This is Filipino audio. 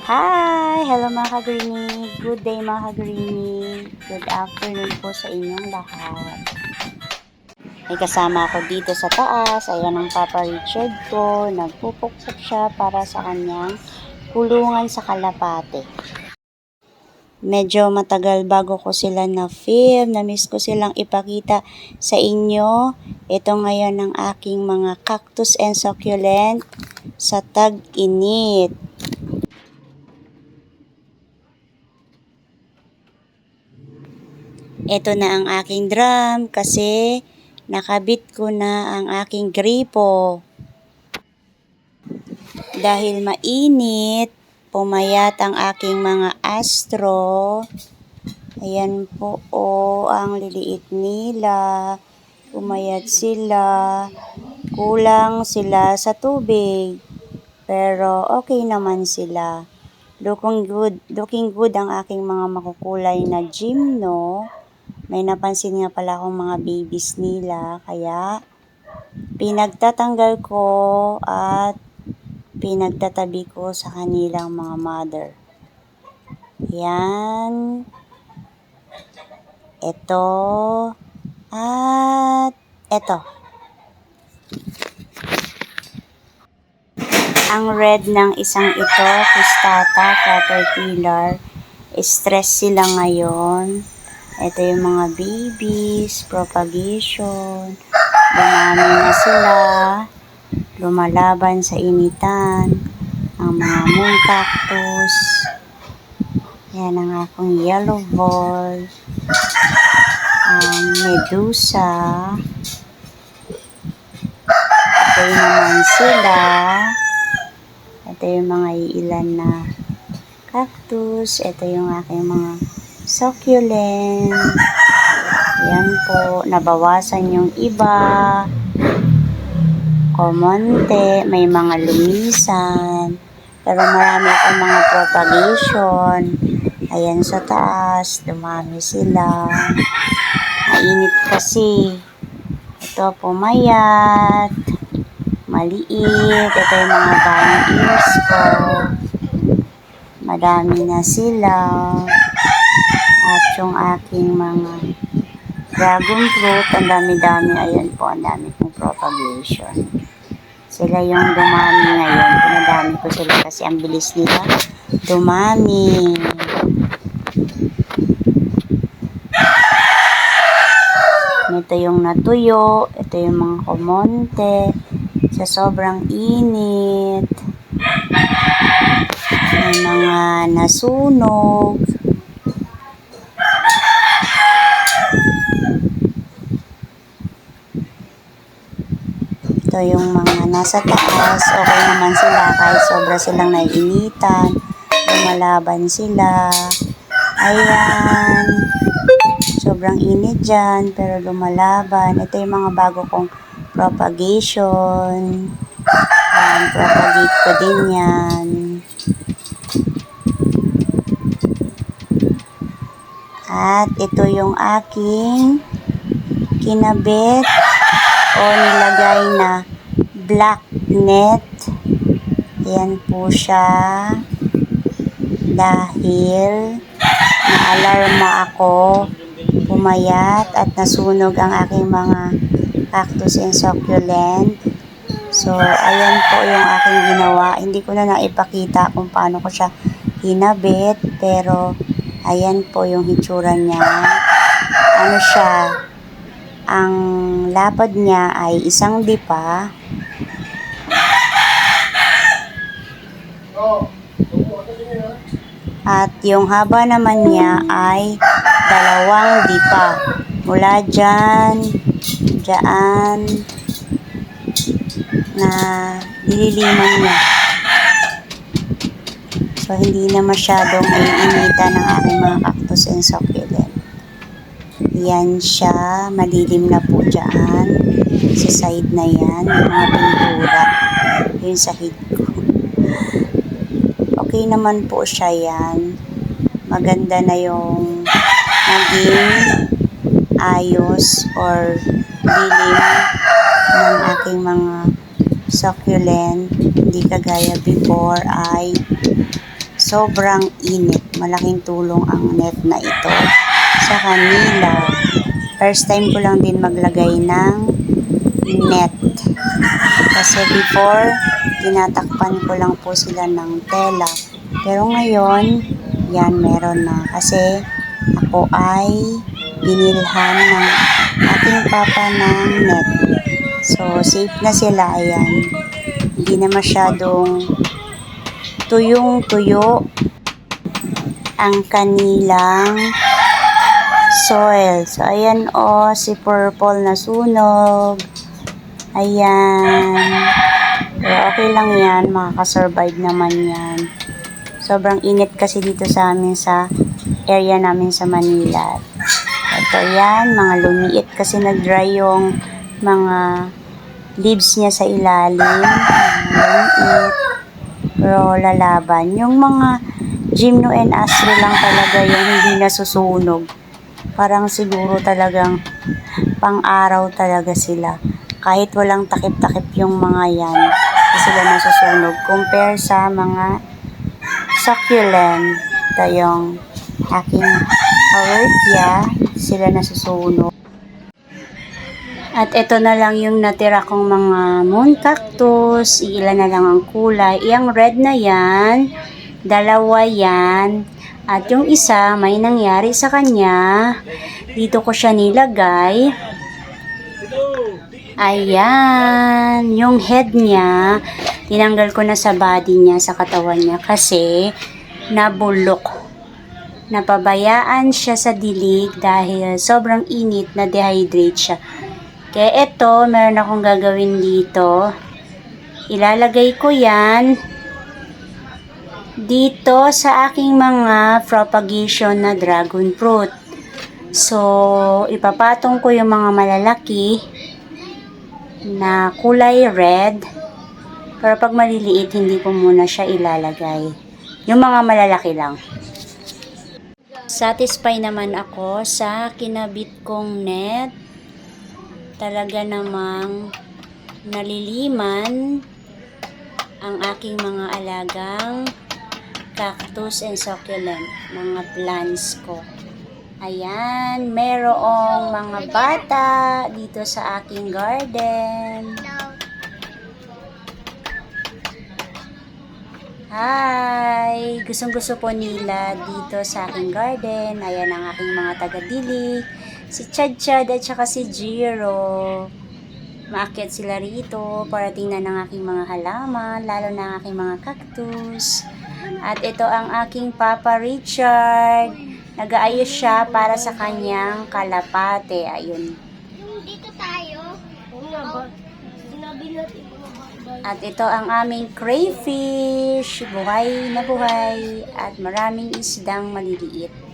Hi! Hello mga ka-greenie. Good day mga ka-greenie. Good afternoon po sa inyong lahat. May kasama ako dito sa taas. Ayan ang Papa Richard ko. Nagpupukpok siya para sa kanyang kulungan sa kalapate. Medyo matagal bago ko sila na-film. Na-miss ko silang ipakita sa inyo. Ito ngayon ang aking mga cactus and succulent sa tag-init. Ito na ang aking drum kasi nakabit ko na ang aking gripo. Dahil mainit, pumayat ang aking mga astro. Ayan po ang liliit nila. Pumayat sila. Kulang sila sa tubig. Pero okay naman sila. Looking good ang aking mga makukulay na gymno. May napansin nga pala akong mga babies nila, kaya pinagtatanggal ko at pinagtatabi ko sa kanilang mga mother. Yan. Ito. At ito. Ang red ng isang ito, Cristata caterpillar, stress sila ngayon. Ito yung mga babies, propagation, dumami na sila, lumalaban sa initan, ang mga moon cactus, yan ang akong yellow ball, ang medusa, ito yung naman sila, ito yung mga ilan na cactus, ito yung aking mga succulent. Yan po, nabawasan yung iba. Komonte, may mga lumisan. Pero marami akong mga propagation. Ayan sa taas, dumami sila. Mainit kasi. Ito pumayat. Maliit. Ito yung mga bunny ears ko. Madami na sila. At yung aking mga dragon fruit, ang dami-dami. Ayan po, ang dami kong propagation. Sila yung dumami ngayon. Pinadami ko sila kasi ang bilis nila dumami. Ito yung natuyo. Ito yung mga kumonte. Sa sobrang init. May mga nasunog. Ito yung mga nasa taas, okay naman sila kahit sobra silang naiinitan, lumalaban sila. Ayan, sobrang init dyan, pero lumalaban. Ito yung mga bago kong propagation. Ayan, propagate ko din yan. At ito yung aking kinabit o nilagay na black net. Yan po siya. Dahil naalarma ako, pumayat at nasunog ang aking mga cactus and succulent. So, ayan po yung aking ginawa. Hindi ko na naipakita kung paano ko siya hinabit. Pero, ayan po yung hitsura niya. Ano siya? Ang lapad niya ay isang dipa. At yung haba naman niya ay dalawang dipa. Mula dyan na nililiman niya. So, hindi na masyadong maiinitan ng aking mga cactus and succulent. Yan siya, malilim na po dyan sa side na yan, yung mga pintura yung sahig ko. Okay naman po siya yan, maganda na yung naging ayos or lilim ng aking mga succulent, hindi kagaya before ay sobrang init. Malaking tulong ang net na ito sa kanila. First time ko lang din maglagay ng net. Kasi before, tinatakpan ko lang po sila ng tela. Pero ngayon, yan meron na. Kasi ako ay binilhan ng aking papa ng net. So, safe na sila. Ayan. Hindi na masyadong tuyong-tuyo ang kanilang soil. So, ayan si Purple na sunog. Ayan. Pero okay lang yan. Makakasurvive naman yan. Sobrang init kasi dito sa amin sa area namin sa Manila. Ito yan. Mga lumiit kasi nag-dry yung mga leaves niya sa ilalim. Lumiit. Pero lalaban. Yung mga Gymno and Astro lang talaga yung hindi nasusunog. Parang siguro talagang pang-araw talaga sila. Kahit walang takip-takip yung mga yan, hindi sila nasusunog. Compare sa mga succulent. Ito yung aking Haworthia, sila nasusunog. At ito na lang yung natira kong mga moon cactus. Ilan na lang ang kulay. Yung red na yan, dalawa yan. At yung isa, may nangyari sa kanya. Dito ko siya nilagay. Ayan. Yung head niya, tinanggal ko na sa body niya, sa katawan niya. Kasi, nabulok. Napabayaan siya sa dilig dahil sobrang init, na dehydrate siya. Kaya ito, meron akong gagawin dito. Ilalagay ko yan dito sa aking mga propagation na dragon fruit. So, ipapatong ko yung mga malalaki na kulay red. Pero pag maliliit, hindi ko muna siya ilalagay. Yung mga malalaki lang. Satisfy naman ako sa kinabit kong net. Talaga namang naliliman ang aking mga alagang cactus and succulent, mga plants ko. Ayan, merong mga bata dito sa aking garden. Hi! Gustong-gusto po nila dito sa aking garden. Ayan ang aking mga taga-dilig. Si Chad at saka si Jiro. Maakyat sila rito para tingnan ang aking mga halaman, lalo na ang aking mga cactus. At ito ang aking Papa Richard. Nag-aayos siya para sa kanyang kalapate. Ayun. Dito tayo. At ito ang aming crayfish. Buhay na buhay. At maraming isdang maliliit.